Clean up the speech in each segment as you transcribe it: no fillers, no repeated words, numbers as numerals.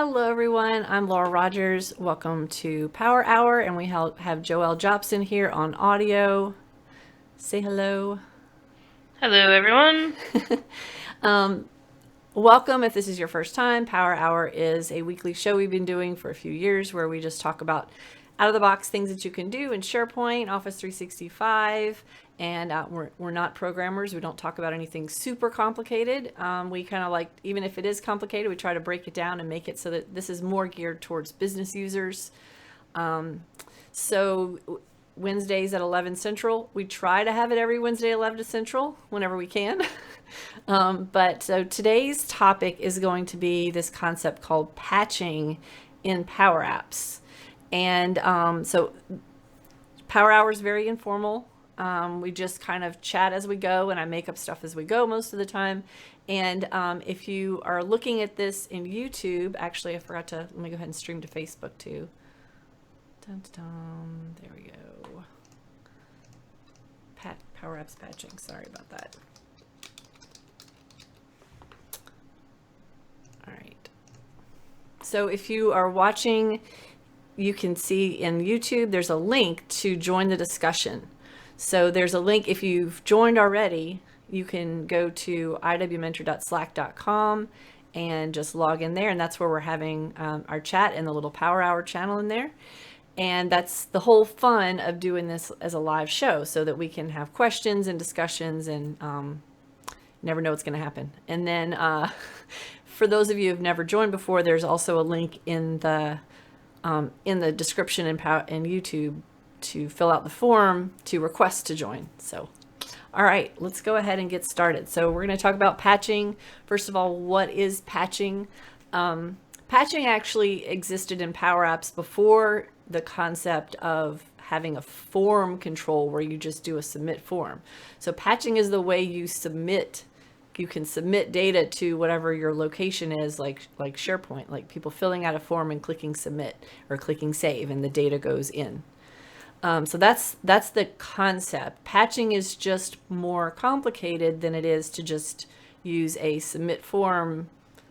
Hello everyone, I'm Laura Rogers. Welcome to Power Hour, and we have Joelle Jobson here on audio. Say hello. Hello, everyone. Welcome if this is your first time. Power Hour is a weekly show we've been doing for a few years where we just talk about out-of-the-box things that you can do in SharePoint, Office 365, and we're not programmers. We don't talk about anything super complicated. We kind of like, even if it is complicated, we try to break it down and make it so that this is more geared towards business users. So Wednesdays at 11 Central. We try to have it every Wednesday at 11 Central whenever we can. But so today's topic is going to be this concept called patching in PowerApps. And so Power Hour is very informal. We just kind of chat as we go, and I make up stuff as we go most of the time. And if you are looking at this in YouTube, actually, I forgot to, let me go ahead and stream to Facebook too. Dun, dun, dun. There we go. PowerApps patching. Sorry about that. All right. So if you are watching, you can see in YouTube, there's a link to join the discussion. So there's a link, if you've joined already, you can go to iwmentor.slack.com and just log in there. And that's where we're having our chat in the little Power Hour channel in there. And that's the whole fun of doing this as a live show, so that we can have questions and discussions, and never know what's going to happen. And then for those of you who've never joined before, there's also a link in the description in YouTube to fill out the form to request to join. So, all right, let's go ahead and get started. So we're going to talk about patching. First of all, what is patching? Patching actually existed in PowerApps before the concept of having a form control where you just do a submit form. So patching is the way you submit. You can submit data to whatever your location is, like SharePoint, like people filling out a form and clicking submit or clicking save, and the data goes in. So that's the concept. Patching is just more complicated than it is to just use a submit form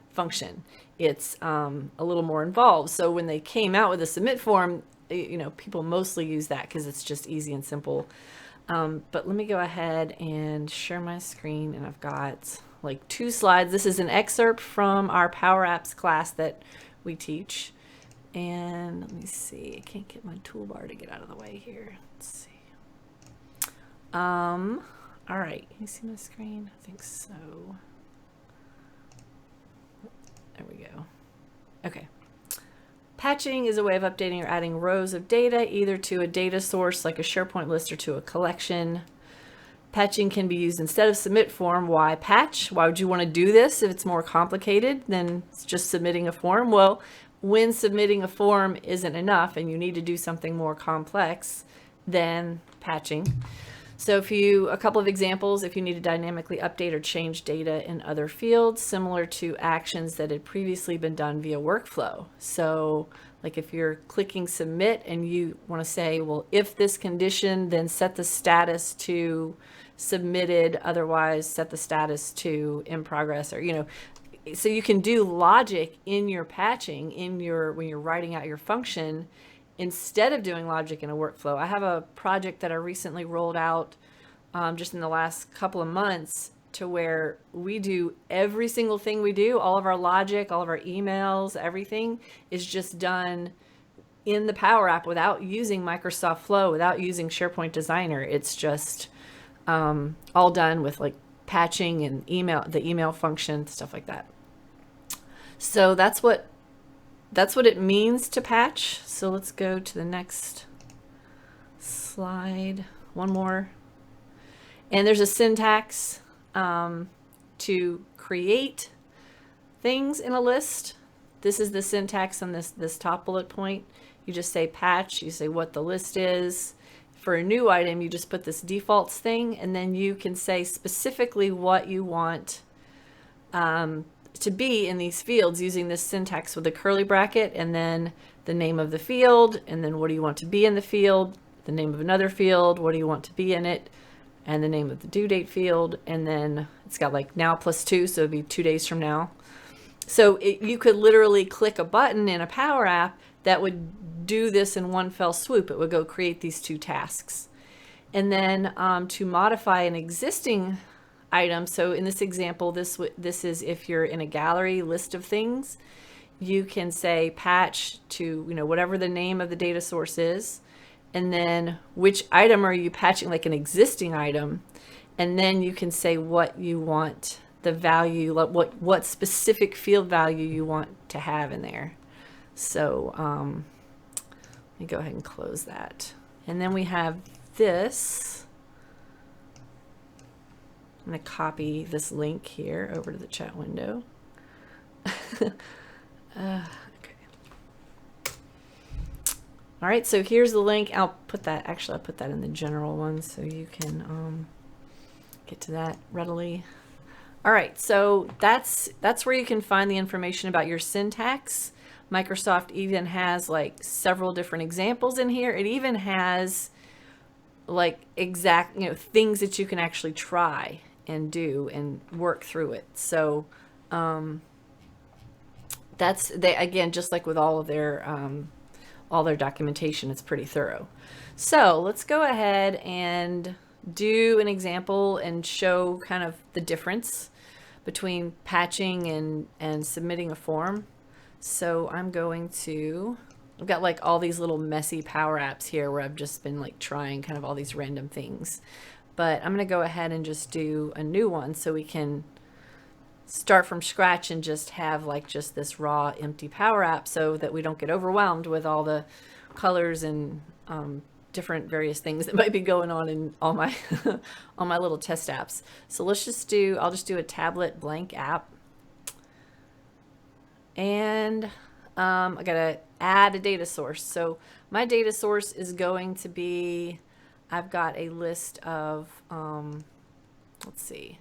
function. It's a little more involved. So when they came out with a submit form, people mostly use that because it's just easy and simple. But let me go ahead and share my screen, and I've got like 2 slides. This is an excerpt from our PowerApps class that we teach. And let me see, I can't get my toolbar to get out of the way here. Let's see. All right, can you see my screen? I think so. There we go. Okay. Patching is a way of updating or adding rows of data, either to a data source like a SharePoint list or to a collection. Patching can be used instead of submit form. Why patch? Why would you want to do this if it's more complicated than just submitting a form? Well, when submitting a form isn't enough and you need to do something more complex, then patching. So a couple of examples, if you need to dynamically update or change data in other fields, similar to actions that had previously been done via workflow. So like if you're clicking submit and you want to say, well, if this condition, then set the status to submitted, otherwise set the status to in progress, or, so you can do logic in your patching when you're writing out your function, instead of doing logic in a workflow. I have a project that I recently rolled out just in the last couple of months, to where we do every single thing we do, all of our logic, all of our emails, everything is just done in the Power App without using Microsoft Flow, without using SharePoint Designer. It's just all done with like patching and the email function, stuff like that. So that's what it means to patch. So let's go to the next slide. One more. And there's a syntax to create things in a list. This is the syntax on this top bullet point. You just say patch, you say what the list is. For a new item, you just put this defaults thing, and then you can say specifically what you want to be in these fields using this syntax with a curly bracket, and then the name of the field, and then what do you want to be in the field, the name of another field, what do you want to be in it, and the name of the due date field, and then it's got like now +2, so it'd be 2 days from now. So you could literally click a button in a Power App that would do this in one fell swoop. It would go create these two tasks. And then to modify an existing item, so in this example, this is if you're in a gallery list of things, you can say patch to, whatever the name of the data source is, and then which item are you patching, like an existing item, and then you can say what you want the value, like what specific field value you want to have in there. So let me go ahead and close that. And then we have this. I'm going to copy this link here over to the chat window. Okay. All right, so here's the link. I'll put that in the general one so you can get to that readily. All right, so that's where you can find the information about your syntax. Microsoft even has like several different examples in here. It even has like exact, things that you can actually try and do and work through it. So that's, again, just like with all their documentation, it's pretty thorough. So let's go ahead and do an example and show kind of the difference between patching and submitting a form. So I've got like all these little messy Power Apps here where I've just been like trying kind of all these random things. But I'm going to go ahead and just do a new one so we can start from scratch and just have like just this raw empty Power App so that we don't get overwhelmed with all the colors and different various things that might be going on in all my all my little test apps. So I'll just do a tablet blank app, and I gotta add a data source. So my data source is going to be, I've got a list of let's see,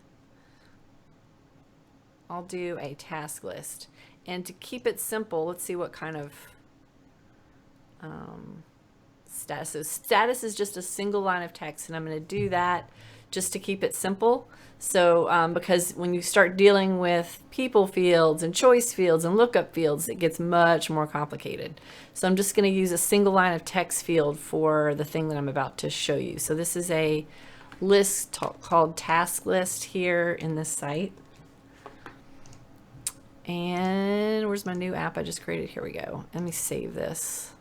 I'll do a task list, and to keep it simple, let's see what kind of status. So status is just a single line of text, and I'm going to do that just to keep it simple. So because when you start dealing with people fields and choice fields and lookup fields, it gets much more complicated. So I'm just going to use a single line of text field for the thing that I'm about to show you. So this is a list called task list here in this site. And where's my new app I just created? Here we go. Let me save this.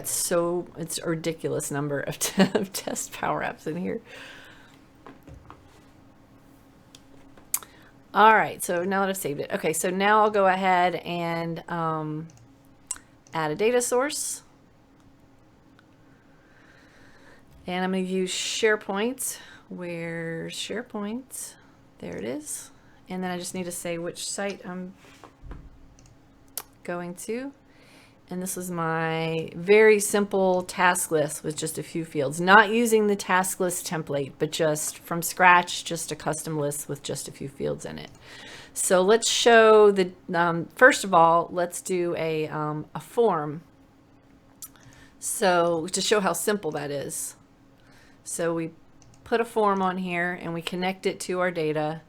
It's a ridiculous number of test Power Apps in here. All right, so now that I've saved it. Okay, so now I'll go ahead and add a data source. And I'm going to use SharePoint. Where's SharePoint? There it is. And then I just need to say which site I'm going to. And this is my very simple task list with just a few fields. Not using the task list template, but just from scratch, just a custom list with just a few fields in it. So let's show the, first of all, let's do a form. So to show how simple that is. So we put a form on here and we connect it to our data,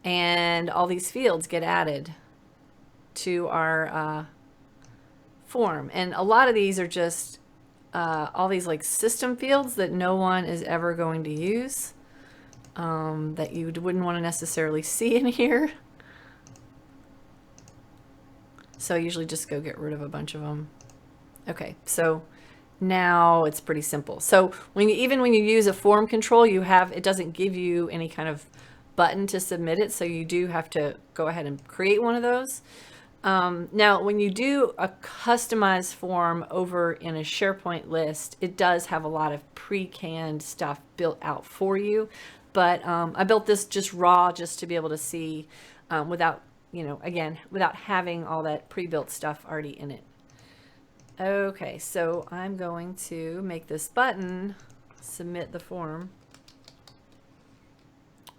and all these fields get added to our form. And a lot of these are just all these like system fields that no one is ever going to use, that you wouldn't want to necessarily see in here. So I usually just go get rid of a bunch of them. Okay, so now it's pretty simple. So even when you use a form control, it doesn't give you any kind of button to submit it. So you do have to go ahead and create one of those. Now, when you do a customized form over in a SharePoint list, it does have a lot of pre-canned stuff built out for you. But I built this just raw, just to be able to see without, again, without having all that pre-built stuff already in it. Okay, so I'm going to make this button submit the form.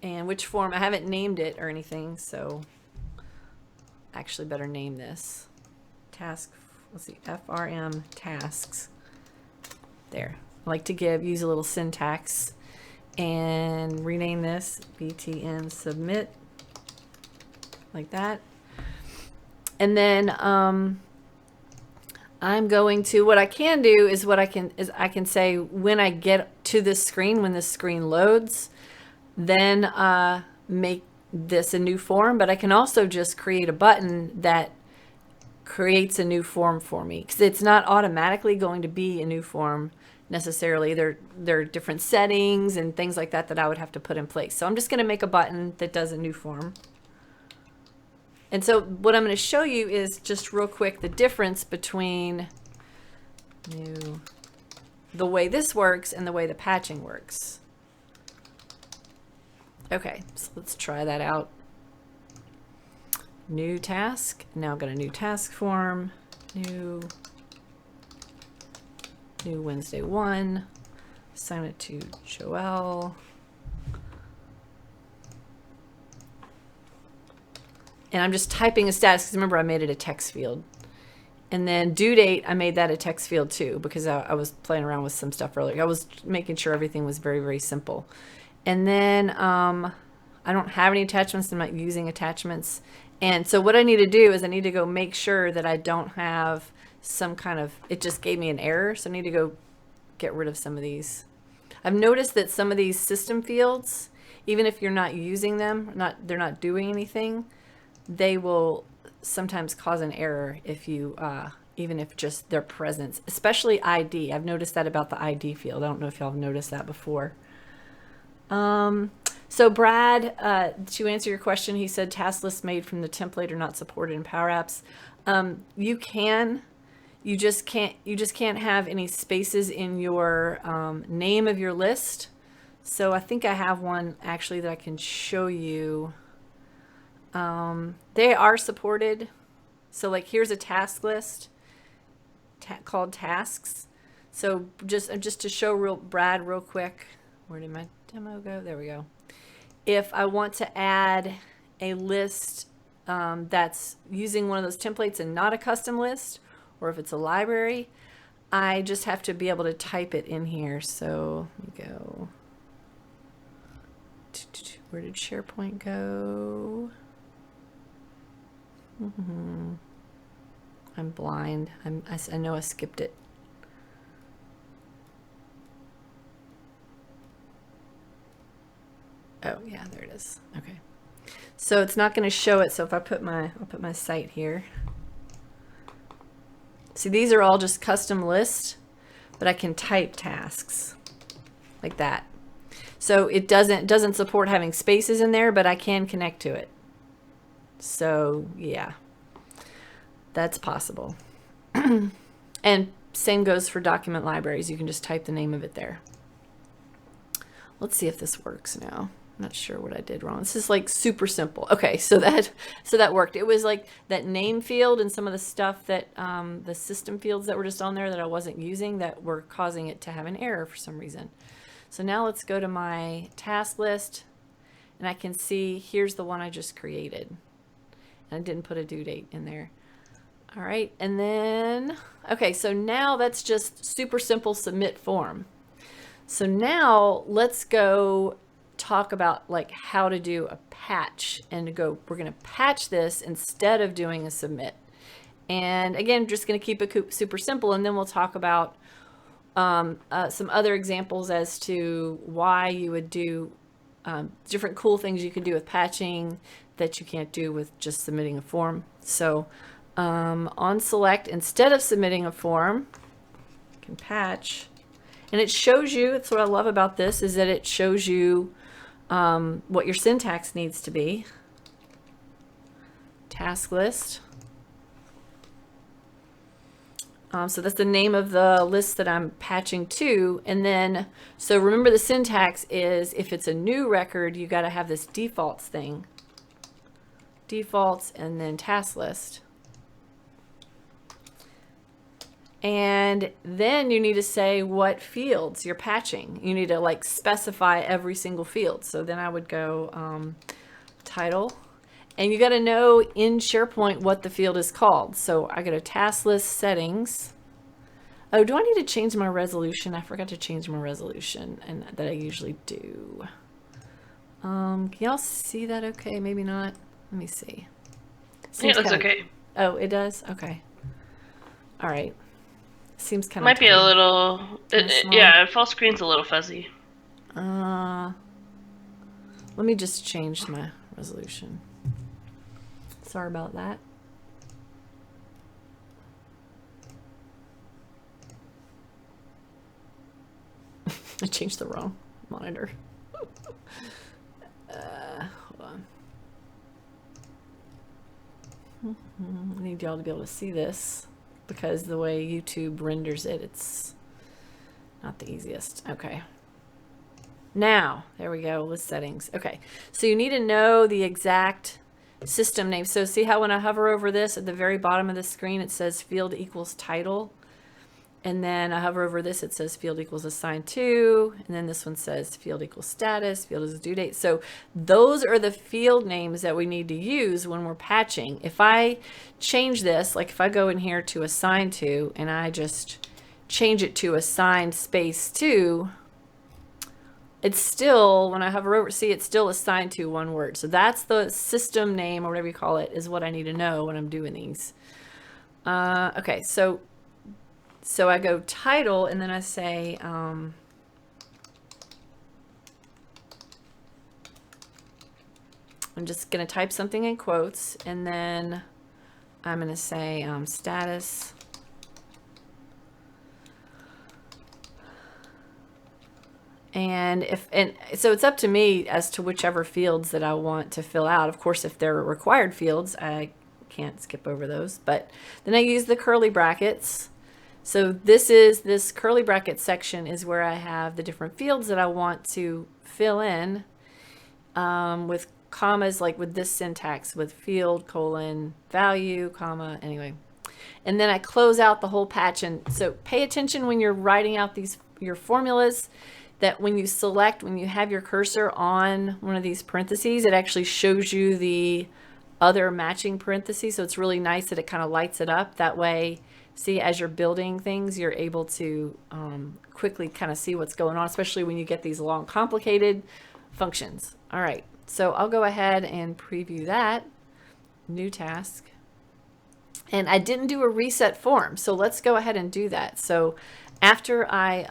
And which form? I haven't named it or anything, so actually better name this task. Let's see, FRM tasks. There. I like to use a little syntax and rename this btn submit like that. And then I'm going to, what I can do is I can say when I get to this screen, when this screen loads, then make this a new form. But I can also just create a button that creates a new form for me, because it's not automatically going to be a new form necessarily. There are different settings and things like that that I would have to put in place. So I'm just going to make a button that does a new form. And so what I'm going to show you is just real quick the difference between the way this works and the way the patching works. Okay, so let's try that out. New task. Now I've got a new task form. New Wednesday 1. Assign it to Joelle. And I'm just typing a status because remember I made it a text field. And then due date, I made that a text field too because I was playing around with some stuff earlier. I was making sure everything was very, very simple. And then I don't have any attachments. I'm not using attachments. And so what I need to do is I need to go make sure that I don't have some kind of, it just gave me an error. So I need to go get rid of some of these. I've noticed that some of these system fields, even if you're not using them, they're not doing anything, they will sometimes cause an error if you, even if just their presence, especially ID. I've noticed that about the ID field. I don't know if y'all have noticed that before. So Brad, to answer your question, he said task lists made from the template are not supported in PowerApps. You just can't have any spaces in your name of your list. So I think I have one actually that I can show you. They are supported. So like here's a task list called tasks. So just to show Brad real quick, where did my demo go? There we go. If I want to add a list that's using one of those templates and not a custom list, or if it's a library, I just have to be able to type it in here. So let me go. Where did SharePoint go? I'm blind. I know I skipped it. Oh yeah, there it is. Okay. So it's not going to show it. So if I I'll put my site here. See, these are all just custom lists, but I can type tasks like that. So it doesn't support having spaces in there, but I can connect to it. So yeah, that's possible. And same goes for document libraries. You can just type the name of it there. Let's see if this works now. I'm not sure what I did wrong. This is like super simple. Okay, so that worked. It was like that name field and some of the stuff that the system fields that were just on there that I wasn't using that were causing it to have an error for some reason. So now let's go to my task list and I can see here's the one I just created. And I didn't put a due date in there. All right, and then, okay, so now that's just super simple submit form. So now let's go talk about like how to do a patch and we're going to patch this instead of doing a submit. And again, just going to keep it super simple, and then we'll talk about some other examples as to why you would do different cool things you can do with patching that you can't do with just submitting a form. So on select, instead of submitting a form, you can patch. And it shows you, that's what I love about this, is that it shows you what your syntax needs to be. Task list. So that's the name of the list that I'm patching to. And then, so remember the syntax is if it's a new record, you got to have this defaults thing. Defaults and then task list. And then you need to say what fields you're patching. You need to like specify every single field. So then I would go title. And you got to know in SharePoint what the field is called. So I go to task list settings. Oh, do I need to change my resolution? I forgot to change my resolution, and that I usually do. Can y'all see that okay? Maybe not. Let me see. It looks okay. Oh, it does? Okay. All right. Seems kind of Might be a little... yeah, full screen's a little fuzzy. Let me just change my resolution. Sorry about that. I changed the wrong monitor. Hold on. I need y'all to be able to see this because the way YouTube renders it, it's not the easiest. Okay. Now, there we go, list settings. Okay, so you need to know the exact system name. So see how when I hover over this at the very bottom of the screen, it says field equals title. And then I hover over this, it says field equals assigned to, and then this one says field equals status, field is due date. So those are the field names that we need to use when we're patching. If I change this, like if I go in here to assigned to, and I just change it to assigned space to, it's still, when I hover over, see, it's still assigned to one word. So that's the system name, or whatever you call it, is what I need to know when I'm doing these. Okay, so I go title, and then I say, I'm just going to type something in quotes, and then I'm going to say status. And so it's up to me as to whichever fields that I want to fill out. Of course, if they're required fields, I can't skip over those. But then I use the curly brackets. So this curly bracket section is where I have the different fields that I want to fill in with commas, like with this syntax, with field, colon, value, comma, anyway. And then I close out the whole patch. And so pay attention when you're writing out your formulas, that when you select, when you have your cursor on one of these parentheses, it actually shows you the other matching parentheses. So it's really nice that it kind of lights it up. That way, see, as you're building things, you're able to quickly kind of see what's going on, especially when you get these long, complicated functions. All right, so I'll go ahead and preview that. New task. And I didn't do a reset form, so let's go ahead and do that. So after I,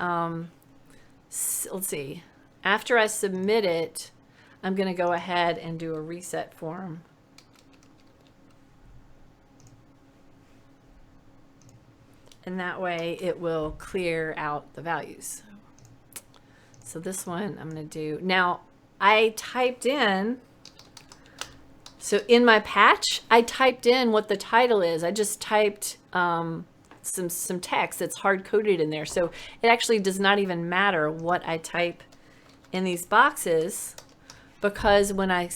let's see, after I submit it, I'm going to go ahead and do a reset form. And that way it will clear out the values. So this one I'm going to do. Now I typed in, so in my patch, I typed in what the title is. I just typed some text that's hard coded in there. So it actually does not even matter what I type in these boxes, because when I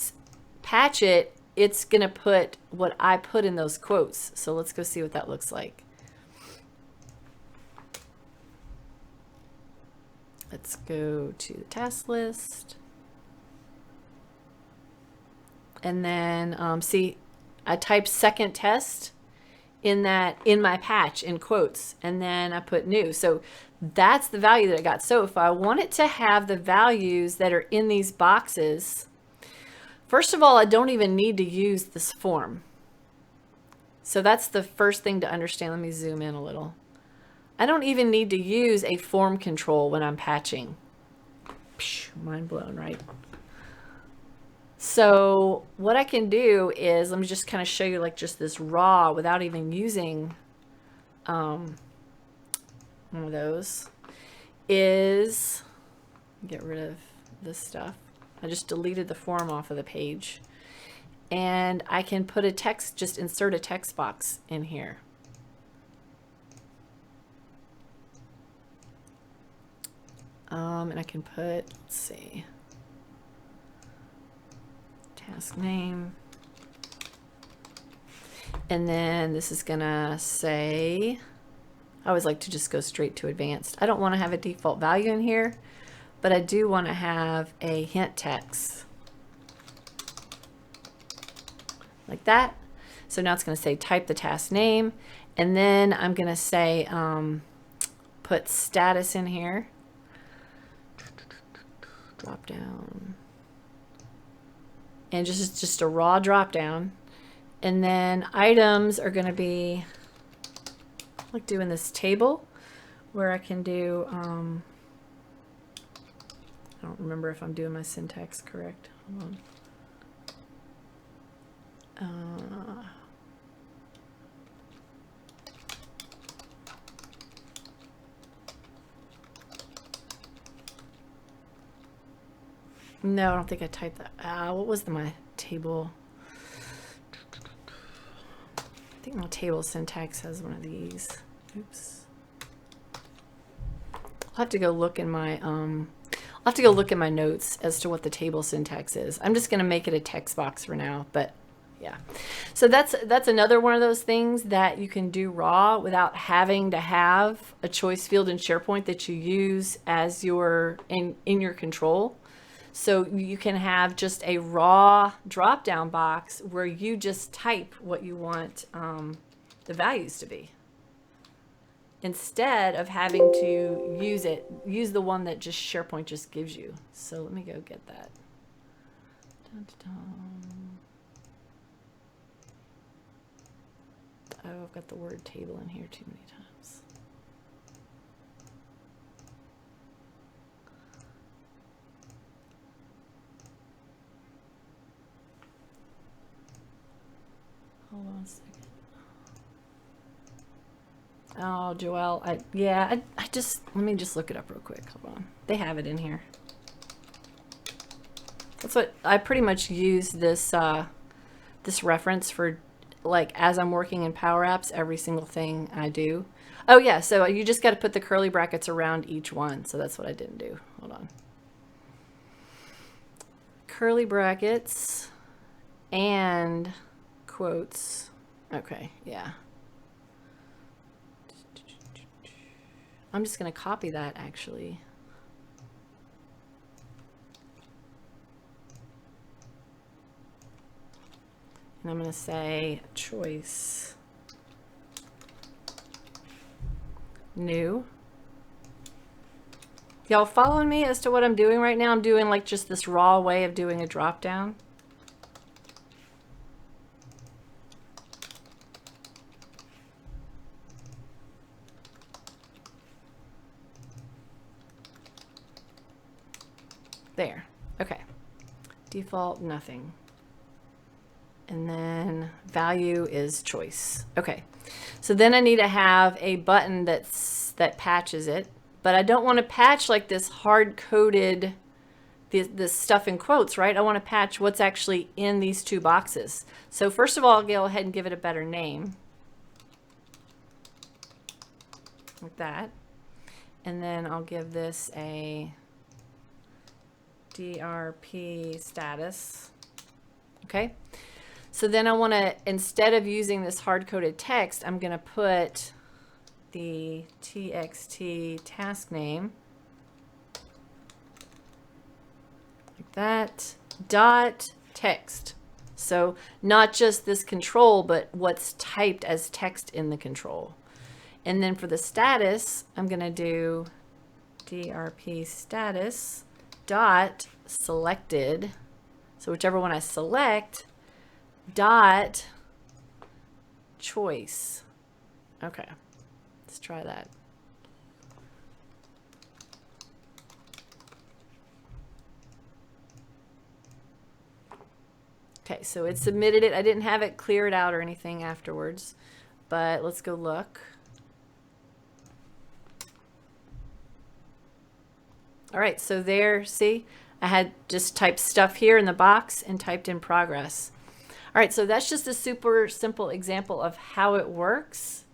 patch it, it's going to put what I put in those quotes. So let's go see what that looks like. Let's go to the task list. And then see, I typed second test in my patch in quotes, and then I put new. So that's the value that I got. So if I want it to have the values that are in these boxes, first of all, I don't even need to use this form. So that's the first thing to understand. Let me zoom in a little. I don't even need to use a form control when I'm patching. Mind blown, right? So what I can do is, let me just kind of show you like just this raw without even using one of those, is get rid of this stuff. I just deleted the form off of the page, and I can put a text, just insert a text box in here. And I can put, let's see, task name. And then this is gonna say, I always like to just go straight to advanced. I don't want to have a default value in here, but I do want to have a hint text. Like that. So now it's going to say type the task name. And then I'm going to say, put status in here. Drop down. And just a raw drop down. And then items are going to be like doing this table where I can do, I don't remember if I'm doing my syntax correct. Hold on. No, I don't think I typed that. What was my table? I think my table syntax has one of these. Oops. I'll have to go look in my I'll have to go look at my notes as to what the table syntax is. I'm just going to make it a text box for now, but yeah. So that's another one of those things that you can do raw without having to have a choice field in SharePoint that you use as your in your control. So you can have just a raw drop-down box where you just type what you want the values to be, instead of having to use the one that just SharePoint just gives you. So let me go get that. Dun, dun, dun. Oh, I've got the word table in here too many times. Hold on a second. Oh, Joelle, I just, let me just look it up real quick. Hold on. They have it in here. That's what I pretty much use this, this reference for, like, as I'm working in PowerApps, every single thing I do. Oh yeah, so you just got to put the curly brackets around each one. So that's what I didn't do. Hold on. Curly brackets and quotes. Okay, yeah. I'm just going to copy that actually. And I'm going to say choice new. Y'all following me as to what I'm doing right now? I'm doing like just this raw way of doing a drop down. There. Okay. Default, nothing. And then value is choice. Okay. So then I need to have a button that patches it, but I don't want to patch like this hard-coded this stuff in quotes, right? I want to patch what's actually in these two boxes. So first of all, I'll go ahead and give it a better name. Like that. And then I'll give this a DRP status. Okay. So then I want to, instead of using this hard-coded text, I'm going to put the txt task name like that, dot text. So not just this control, but what's typed as text in the control. And then for the status, I'm going to do DRP status dot selected. So whichever one I select, dot choice. Okay, let's try that. Okay, so it submitted it. I didn't have it clear it out or anything afterwards, but let's go look. All right, so there, see, I had just typed stuff here in the box and typed in progress. All right, so that's just a super simple example of how it works.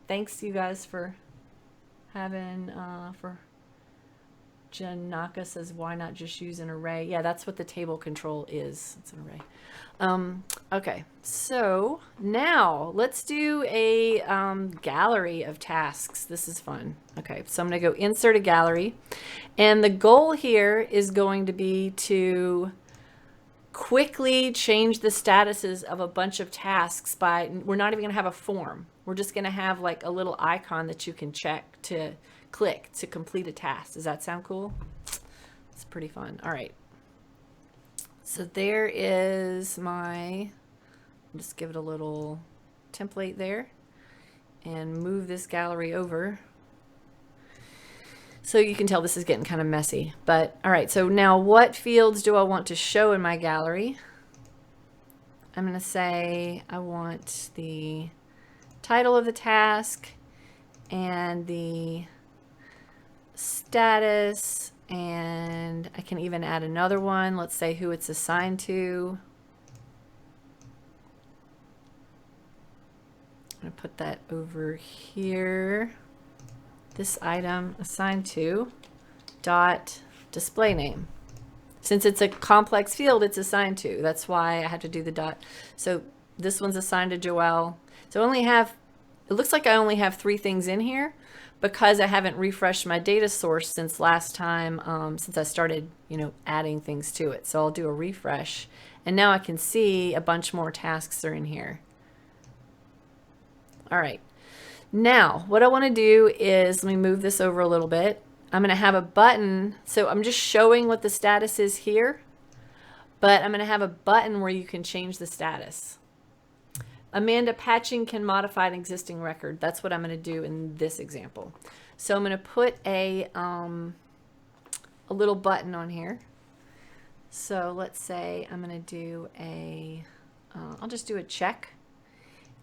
Thanks, you guys, for having, for Janaka says, why not just use an array? Yeah, that's what the table control is. It's an array. Okay, so now let's do a gallery of tasks. This is fun. Okay, so I'm going to go insert a gallery. And the goal here is going to be to quickly change the statuses of a bunch of tasks by, we're not even going to have a form. We're just going to have like a little icon that you can check to click to complete a task. Does that sound cool? It's pretty fun. All right. So there is my, I'll just give it a little template there and move this gallery over. So you can tell this is getting kind of messy, but all right. So now what fields do I want to show in my gallery? I'm going to say I want the title of the task and the status, and I can even add another one. Let's say who it's assigned to. I'm going to put that over here. This item assigned to dot display name. Since it's a complex field, it's assigned to. That's why I had to do the dot. So this one's assigned to Joelle. So I only have, it looks like I only have 3 things in here because I haven't refreshed my data source since last time, since I started, adding things to it. So I'll do a refresh, and now I can see a bunch more tasks are in here. All right. Now, what I want to do is, let me move this over a little bit. I'm going to have a button. So I'm just showing what the status is here, but I'm going to have a button where you can change the status. Amanda, patching can modify an existing record. That's what I'm going to do in this example. So I'm going to put a little button on here. So let's say I'm going to do I'll just do a check,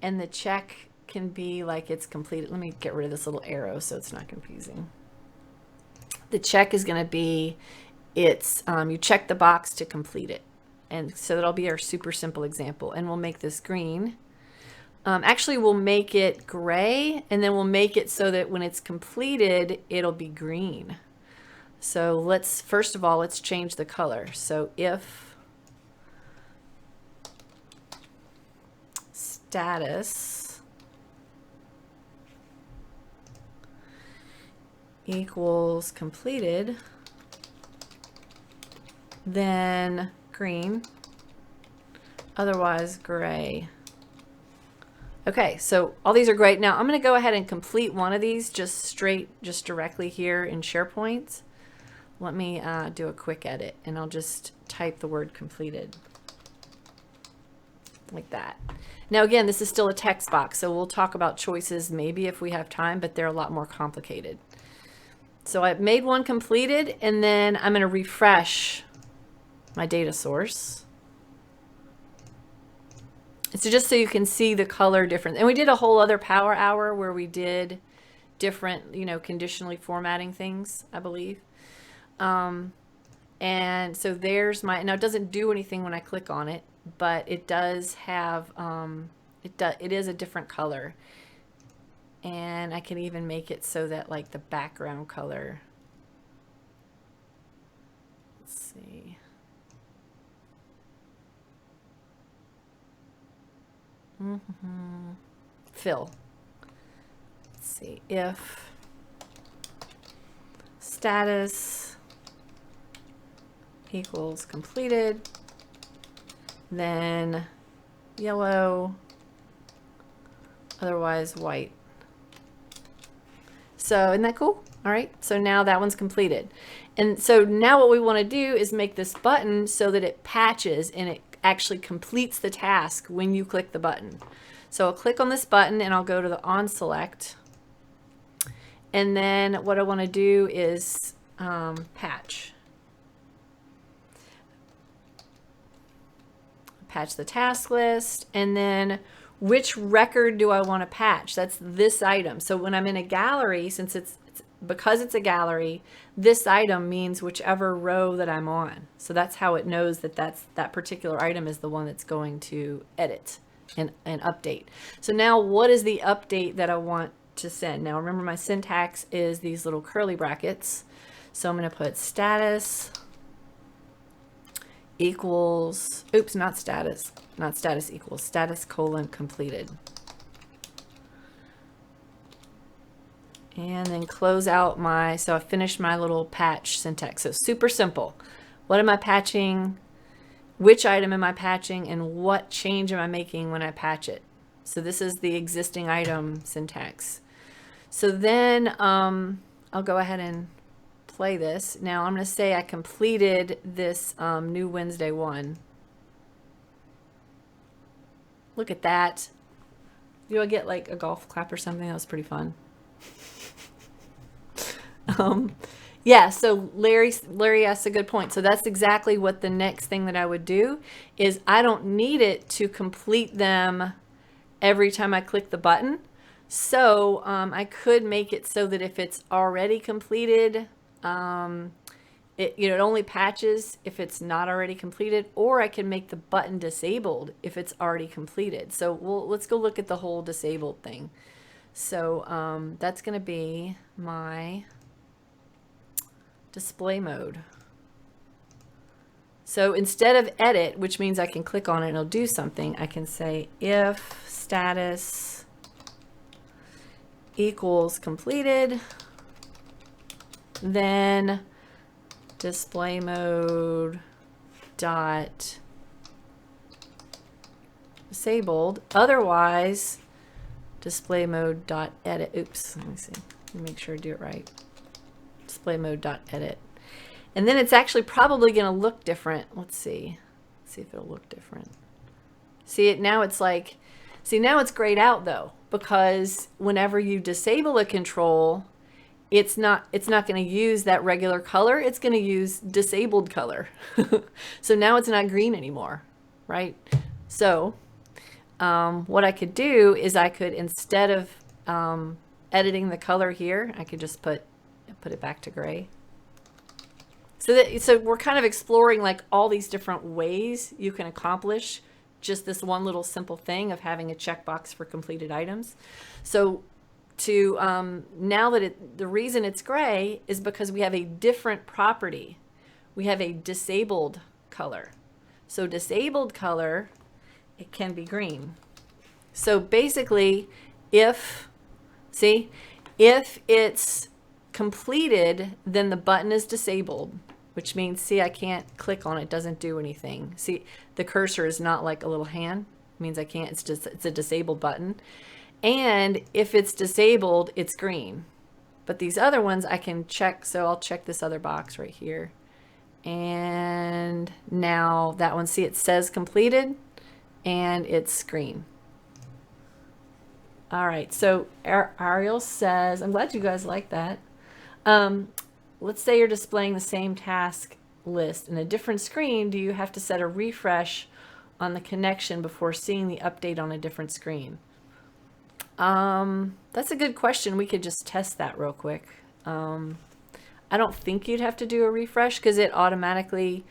and the check can be like it's completed. Let me get rid of this little arrow so it's not confusing. The check is going to be, it's you check the box to complete it. And so that'll be our super simple example. And we'll make this green. Actually, we'll make it gray, and then we'll make it so that when it's completed, it'll be green. So first of all, let's change the color. So if status equals completed, then green, otherwise gray. Okay, so all these are great. Now I'm going to go ahead and complete one of these just directly here in SharePoint. Let me do a quick edit, and I'll just type the word completed like that. Now again, this is still a text box, so we'll talk about choices maybe if we have time, but they're a lot more complicated. So I've made one completed, and then I'm going to refresh my data source. It's just so you can see the color difference. And we did a whole other power hour where we did different, conditionally formatting things, I believe. And so there's now it doesn't do anything when I click on it, but it does have, it is a different color. And I can even make it so that like the background color, let's see. Fill. Let's see, if status equals completed, then yellow, otherwise white. So isn't that cool? All right, so now that one's completed. And so now what we want to do is make this button so that it patches and it actually completes the task when you click the button. So I'll click on this button and I'll go to the on select. And then what I want to do is patch. Patch the task list, and then which record do I want to patch? That's this item. So when I'm in a gallery, since because it's a gallery, this item means whichever row that I'm on. So that's how it knows that that particular item is the one that's going to edit and update. So now what is the update that I want to send? Now remember, my syntax is these little curly brackets. So I'm going to put status equals, oops, not status equals, status colon completed. And then close out so I finished my little patch syntax. So super simple. What am I patching? Which item am I patching? And what change am I making when I patch it? So this is the existing item syntax. So then I'll go ahead and play this. Now I'm going to say I completed this new Wednesday one. Look at that. Do I get like a golf clap or something? That was pretty fun. Yeah, so Larry asked a good point. So that's exactly what the next thing that I would do is I don't need it to complete them every time I click the button. So I could make it so that if it's already completed, it only patches if it's not already completed, or I can make the button disabled if it's already completed. So let's go look at the whole disabled thing. So that's going to be my display mode. So instead of edit, which means I can click on it and it'll do something, I can say if status equals completed, then display mode dot disabled, otherwise display mode dot edit. Oops, let me see. Let me make sure I do it right. Display mode dot edit. And then it's actually probably going to look different. Let's see. Let's see if it'll look different. See it now, it's like, see now it's grayed out though, because whenever you disable a control, it's not going to use that regular color. It's going to use disabled color. So now it's not green anymore, right? So what I could do is I could, instead of editing the color here, I could just put it back to gray. So we're kind of exploring like all these different ways you can accomplish just this one little simple thing of having a checkbox for completed items. So now that the reason it's gray is because we have a different property. We have a disabled color. So disabled color, it can be green. So basically, if it's completed, then the button is disabled, which means, see, I can't click on it, it doesn't do anything. See, the cursor is not like a little hand. It means I can't, it's a disabled button. And if it's disabled, it's green. But these other ones I can check, so I'll check this other box right here. And now that one, see, it says completed and it's green. All right, so Ariel says, I'm glad you guys like that. Let's say you're displaying the same task list in a different screen. Do you have to set a refresh on the connection before seeing the update on a different screen? That's a good question. We could just test that real quick. I don't think you'd have to do a refresh because it automatically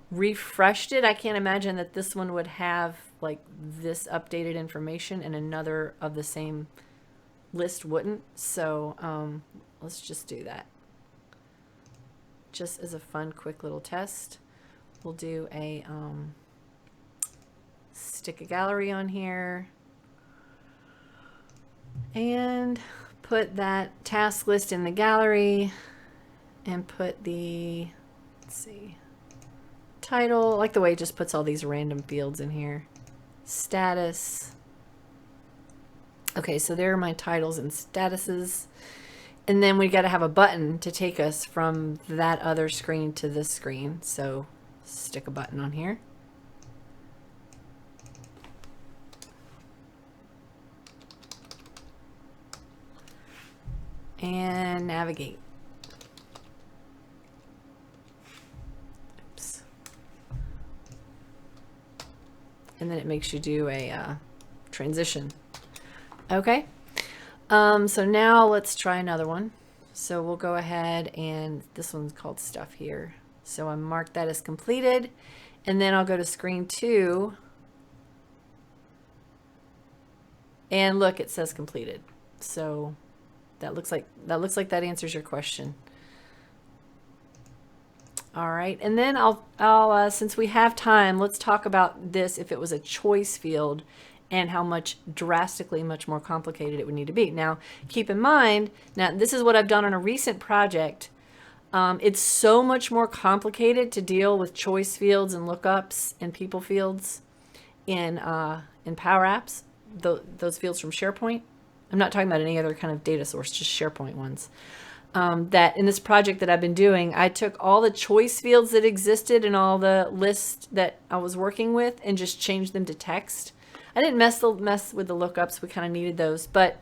refreshed it. I can't imagine that this one would have like this updated information and another of the same list wouldn't. So let's just do that. Just as a fun, quick little test, we'll do a stick a gallery on here and put that task list in the gallery and put the, let's see, title. I like the way it just puts all these random fields in here. Status. Okay, so there are my titles and statuses. And then we got to have a button to take us from that other screen to this screen. So stick a button on here. And navigate. Oops. And then it makes you do a transition. Okay. So now let's try another one. So we'll go ahead, and this one's called stuff here. So I mark that as completed, and then I'll go to screen 2. And look, it says completed. So that looks like that answers your question. All right, and then I'll since we have time, let's talk about this if it was a choice field and how much drastically much more complicated it would need to be. Now, keep in mind, now this is what I've done on a recent project. It's so much more complicated to deal with choice fields and lookups and people fields in PowerApps, those fields from SharePoint. I'm not talking about any other kind of data source, just SharePoint ones. that in this project that I've been doing, I took all the choice fields that existed in all the lists that I was working with and just changed them to text. I didn't mess with the lookups. We kind of needed those, but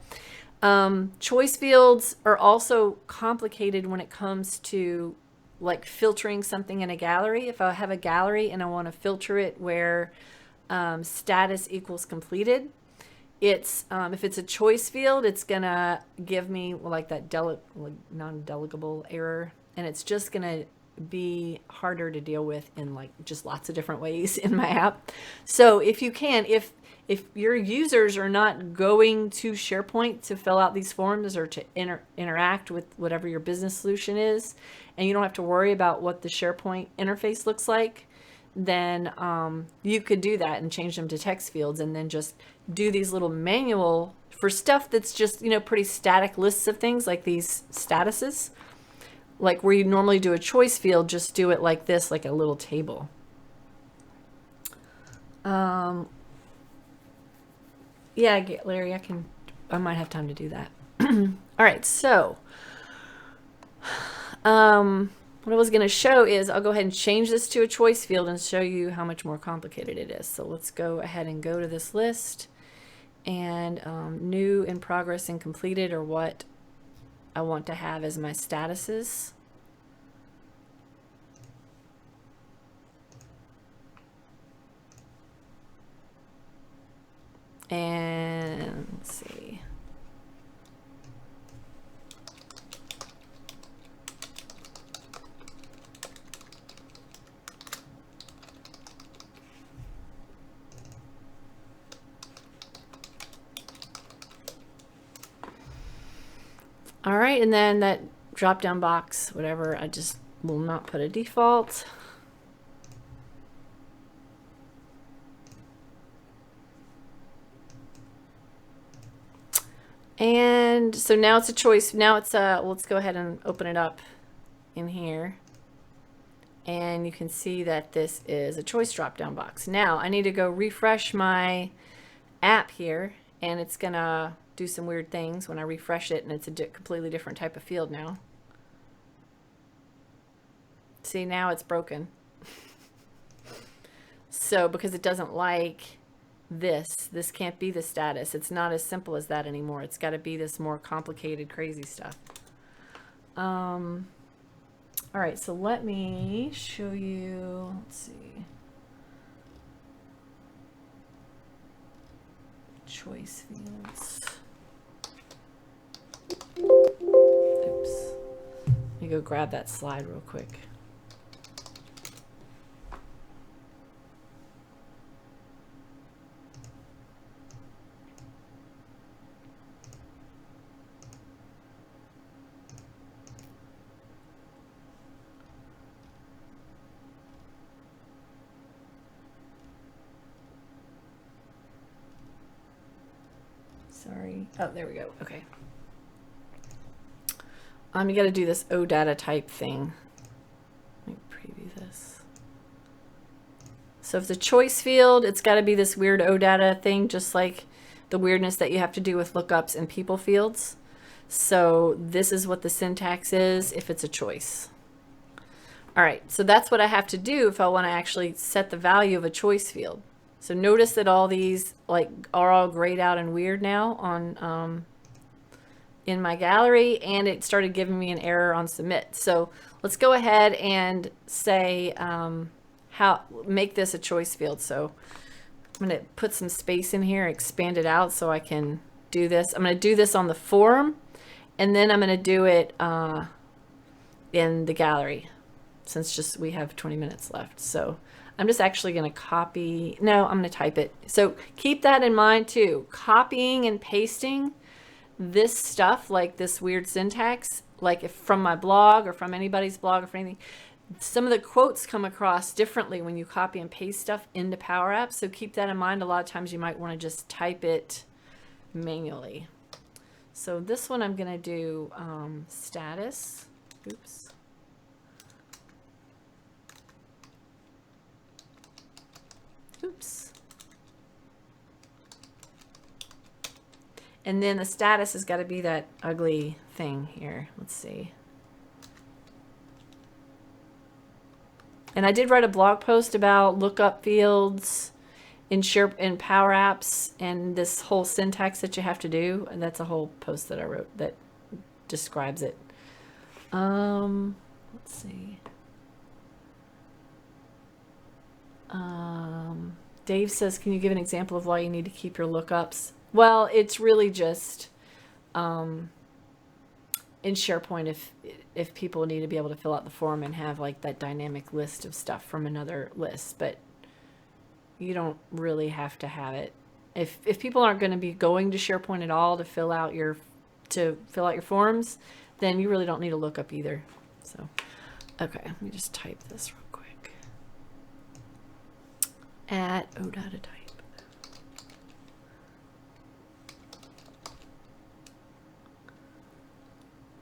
choice fields are also complicated when it comes to like filtering something in a gallery. If I have a gallery and I want to filter it where status equals completed, it's if it's a choice field, it's gonna give me like that non-delegable error, and it's just gonna be harder to deal with in like just lots of different ways in my app. So if you can, if your users are not going to SharePoint to fill out these forms or to interact with whatever your business solution is, and you don't have to worry about what the SharePoint interface looks like, then you could do that and change them to text fields, and then just do these little manual for stuff that's just, pretty static lists of things like these statuses. Like where you normally do a choice field, just do it like this, like a little table. Yeah, Larry, I might have time to do that. All right, so what I was going to show is I'll go ahead and change this to a choice field and show you how much more complicated it is. So let's go ahead and go to this list, and new, in progress, and completed are what I want to have as my statuses. And let's see. All right, and then that drop down box, whatever, I just will not put a default. And so now it's a choice. Now it's let's go ahead and open it up in here. And you can see that this is a choice drop down box. Now I need to go refresh my app here, and it's gonna do some weird things when I refresh it, and it's a completely different type of field now. See, now it's broken. So because it doesn't like this can't be the status. It's not as simple as that anymore. It's got to be this more complicated, crazy stuff. All right, so let me show you, let's see. Choice fields. Oops. Let me go grab that slide real quick. Sorry. Oh, there we go. Okay. You got to do this OData type thing. Let me preview this. So if it's a choice field, it's got to be this weird OData thing, just like the weirdness that you have to do with lookups and people fields. So this is what the syntax is if it's a choice. All right, so that's what I have to do if I want to actually set the value of a choice field. So notice that all these are all grayed out and weird now on in my gallery, and it started giving me an error on submit. So let's go ahead and say make this a choice field. So I'm going to put some space in here, expand it out so I can do this. I'm going to do this on the form, and then I'm going to do it in the gallery, since we have 20 minutes left. So I'm just actually going to copy. No, I'm going to type it. So keep that in mind too. Copying and pasting this stuff, like this weird syntax, like if from my blog or from anybody's blog or from anything, some of the quotes come across differently when you copy and paste stuff into PowerApps. So keep that in mind. A lot of times you might want to just type it manually. So this one I'm going to do status. Oops. Oops. And then the status has got to be that ugly thing here. Let's see. And I did write a blog post about lookup fields in PowerApps and this whole syntax that you have to do. And that's a whole post that I wrote that describes it. Let's see. Dave says, can you give an example of why you need to keep your lookups? Well, it's really just in SharePoint if people need to be able to fill out the form and have like that dynamic list of stuff from another list, but you don't really have to have it. If people aren't going to be going to SharePoint at all to fill out your forms, then you really don't need a lookup either. So, okay, let me just type this real quick. Data type.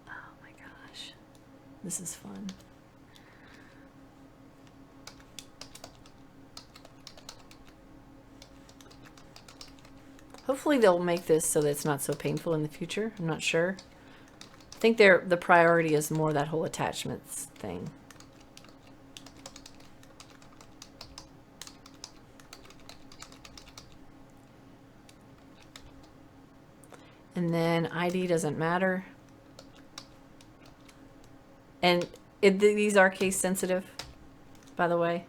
Oh my gosh, this is fun. Hopefully they'll make this so that it's not so painful in the future. I'm not sure. I think the priority is more that whole attachments thing. And then ID doesn't matter. And these are case sensitive, by the way.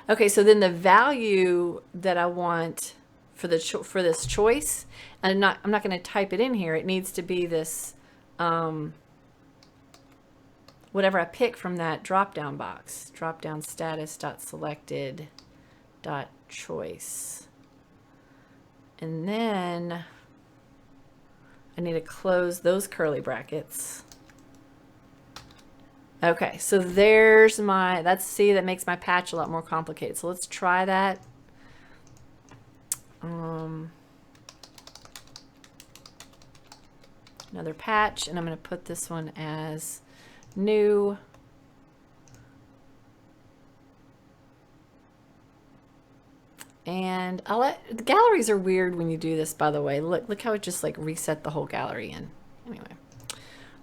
Okay, so then the value that I want for this choice, and I'm not going to type it in here. It needs to be this whatever I pick from that drop-down box. Drop-down status dot selected dot choice, and then I need to close those curly brackets. Okay, so there's my, that makes my patch a lot more complicated. So let's try that. Another patch, and I'm going to put this one as new. And the galleries are weird when you do this, by the way. Look how it just like reset the whole gallery in. Anyway.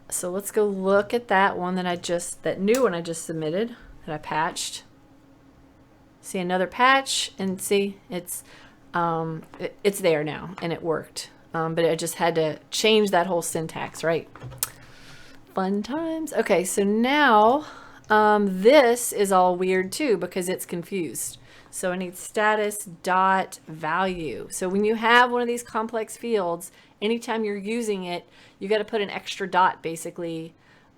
So let's go look at that one that new one I just submitted, that I patched. See another patch, and see it's there now, and it worked. But I just had to change that whole syntax, right? Fun times. Okay, so now this is all weird too because it's confused. So I need status dot value. So when you have one of these complex fields, anytime you're using it, you got to put an extra dot basically.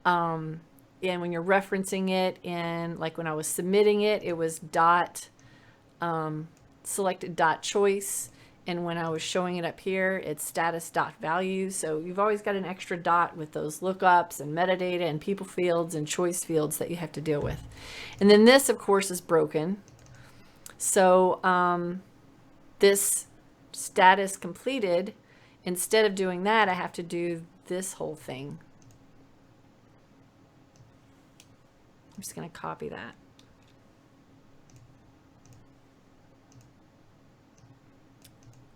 And when you're referencing it, and like when I was submitting it, it was dot selected dot choice. And when I was showing it up here, it's status dot value. So you've always got an extra dot with those lookups and metadata and people fields and choice fields that you have to deal with. And then this, of course, is broken. So this status completed, instead of doing that, I have to do this whole thing. I'm just going to copy that.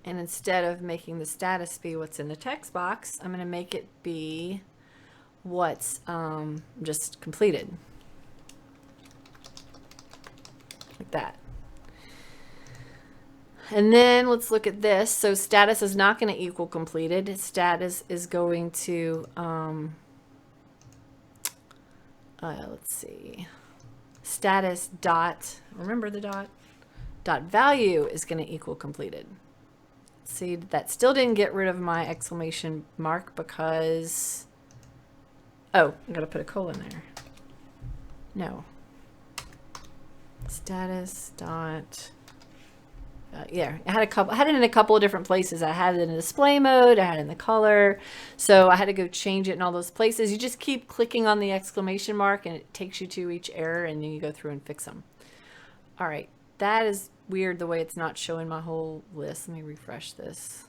And instead of making the status be what's in the text box, I'm going to make it be what's just completed. Like that. And then let's look at this. So status is not going to equal completed. Status is going to, let's see, status dot, remember the dot value is going to equal completed. See, that still didn't get rid of my exclamation mark because, oh, I got to put a colon there. No. Status dot, yeah, I had it in a couple of different places. I had it in display mode, I had it in the color. So I had to go change it in all those places. You just keep clicking on the exclamation mark and it takes you to each error, and then you go through and fix them. All right, that is weird the way it's not showing my whole list. Let me refresh this.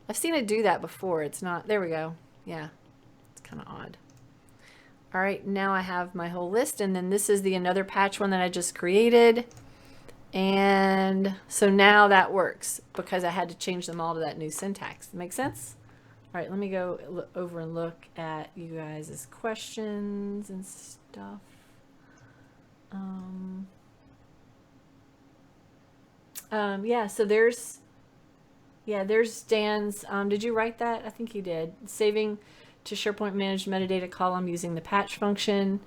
I've seen it do that before. It's not, there we go. Yeah, it's kind of odd. All right, now I have my whole list, and then this is the another patch one that I just created. And so now that works because I had to change them all to that new syntax. Make sense? All right, let me go over and look at you guys' questions and stuff. Yeah, so there's Dan's, did you write that? I think he did. Saving to SharePoint managed metadata column using the patch function.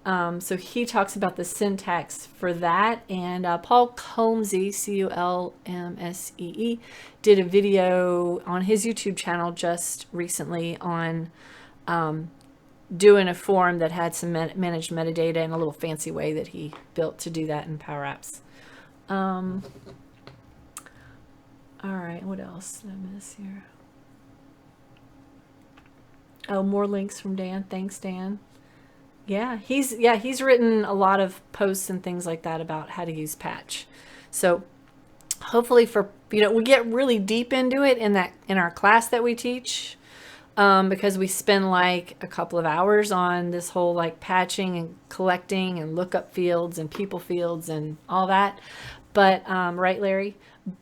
So he talks about the syntax for that. And Paul Colmsey, Culmsee, did a video on his YouTube channel just recently on doing a form that had some managed metadata and a little fancy way that he built to do that in PowerApps. All right, what else did I miss here? Oh, more links from Dan. Thanks, Dan. Yeah, he's written a lot of posts and things like that about how to use patch. So hopefully we get really deep into it in our class that we teach, because we spend like a couple of hours on this whole like patching and collecting and lookup fields and people fields and all that. But right, Larry?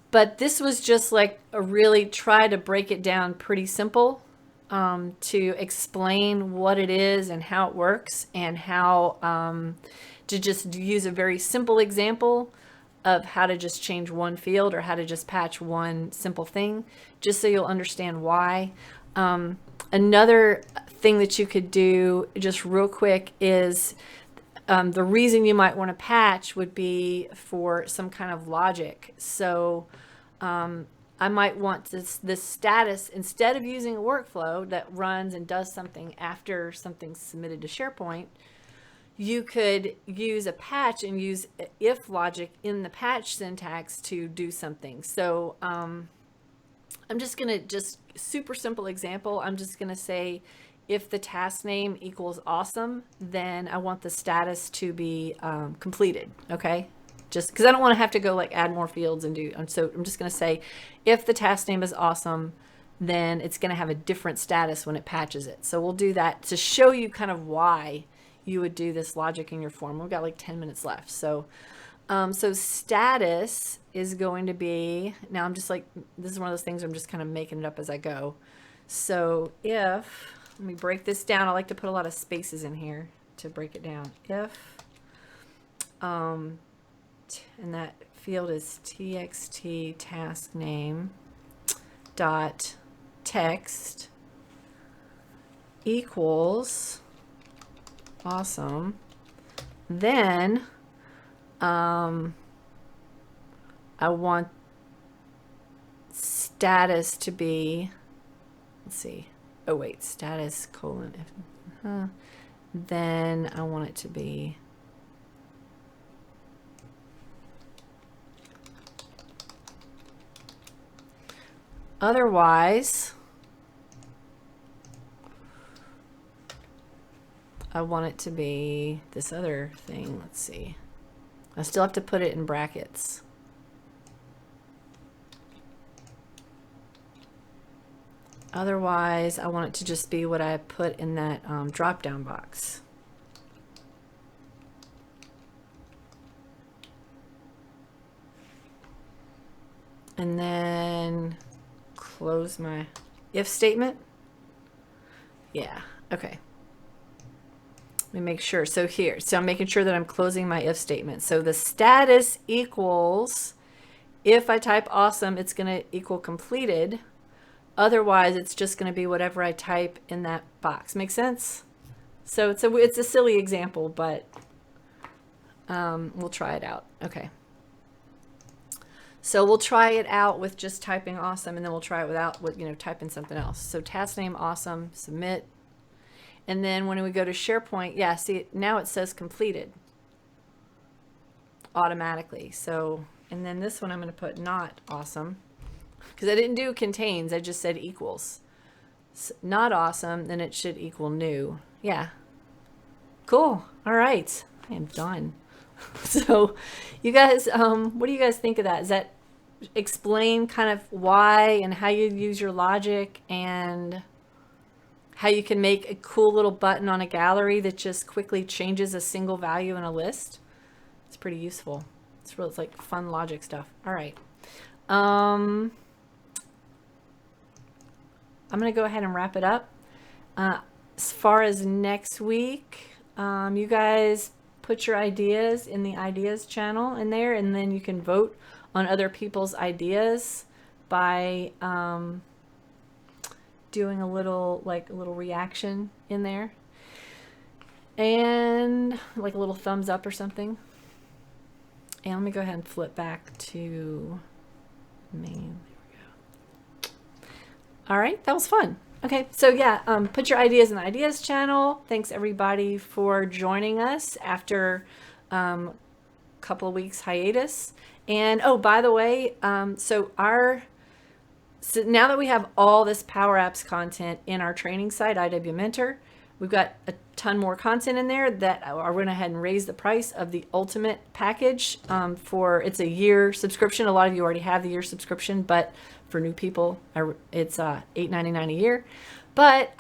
But this was just like a really try to break it down pretty simple, to explain what it is and how it works, and how to just use a very simple example of how to just change one field or how to just patch one simple thing, just so you'll understand why. Another thing that you could do just real quick is, the reason you might want to patch would be for some kind of logic. So I might want this status, instead of using a workflow that runs and does something after something's submitted to SharePoint, you could use a patch and use if logic in the patch syntax to do something. So I'm just going to, super simple example, I'm just going to say, if the task name equals awesome, then I want the status to be completed, okay? Just because I don't want to have to go like add more fields and do, so I'm just going to say, if the task name is awesome, then it's going to have a different status when it patches it. So we'll do that to show you kind of why you would do this logic in your form. We've got like 10 minutes left. So status is going to be, now I'm just like, this is one of those things I'm just kind of making it up as I go. So if, let me break this down. I like to put a lot of spaces in here to break it down. If, and that field is txt task name dot text equals awesome, then I want status to be, let's see, oh wait, status colon if, then I want it to be otherwise. I want it to be this other thing. Let's see. I still have to put it in brackets. Otherwise, I want it to just be what I put in that drop-down box. And then close my if statement. Yeah, okay. Let me make sure. So here, so I'm making sure that I'm closing my if statement. So the status equals, if I type awesome, it's going to equal completed. Otherwise, it's just going to be whatever I type in that box. Make sense? So it's a silly example, but we'll try it out. Okay. So we'll try it out with just typing awesome, and then we'll try it without, typing something else. So task name awesome, submit. And then when we go to SharePoint, yeah, see, now it says completed automatically. So, and then this one I'm going to put not awesome, because I didn't do contains, I just said equals. Not awesome, then it should equal new. Yeah. Cool. All right. I am done. So you guys, what do you guys think of that? Does that explain kind of why and how you use your logic, and how you can make a cool little button on a gallery that just quickly changes a single value in a list? It's pretty useful. It's like fun logic stuff. All right. I'm going to go ahead and wrap it up. As far as next week, you guys put your ideas in the ideas channel in there, and then you can vote on other people's ideas by doing a little reaction in there, and like a little thumbs up or something. And let me go ahead and flip back to main. There we go. All right, that was fun. Okay, so yeah, put your ideas in the ideas channel. Thanks everybody for joining us after a couple of weeks hiatus. And oh, by the way, so now that we have all this PowerApps content in our training site, IW Mentor, we've got a ton more content in there that I went ahead and raised the price of the ultimate package for, it's a year subscription. A lot of you already have the year subscription, but for new people, it's $8.99 a year. But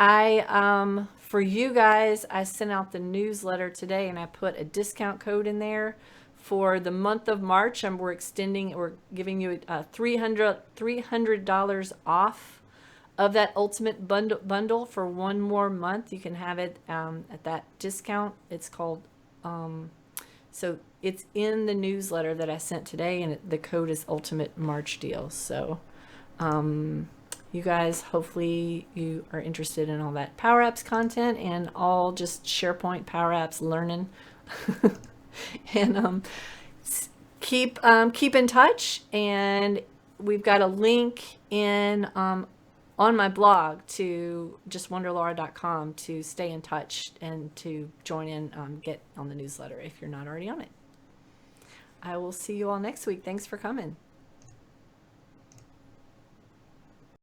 for you guys, I sent out the newsletter today, and I put a discount code in there for the month of March. We're giving you $300 off of that ultimate bundle for one more month. You can have it at that discount. It's called, so it's in the newsletter that I sent today, and the code is Ultimate March Deal. So you guys, hopefully you are interested in all that PowerApps content and all just SharePoint PowerApps learning. And keep in touch, and we've got a link in on my blog to justwonderlaura.com to stay in touch and to join in, get on the newsletter if you're not already on it. I will see you all next week. Thanks for coming.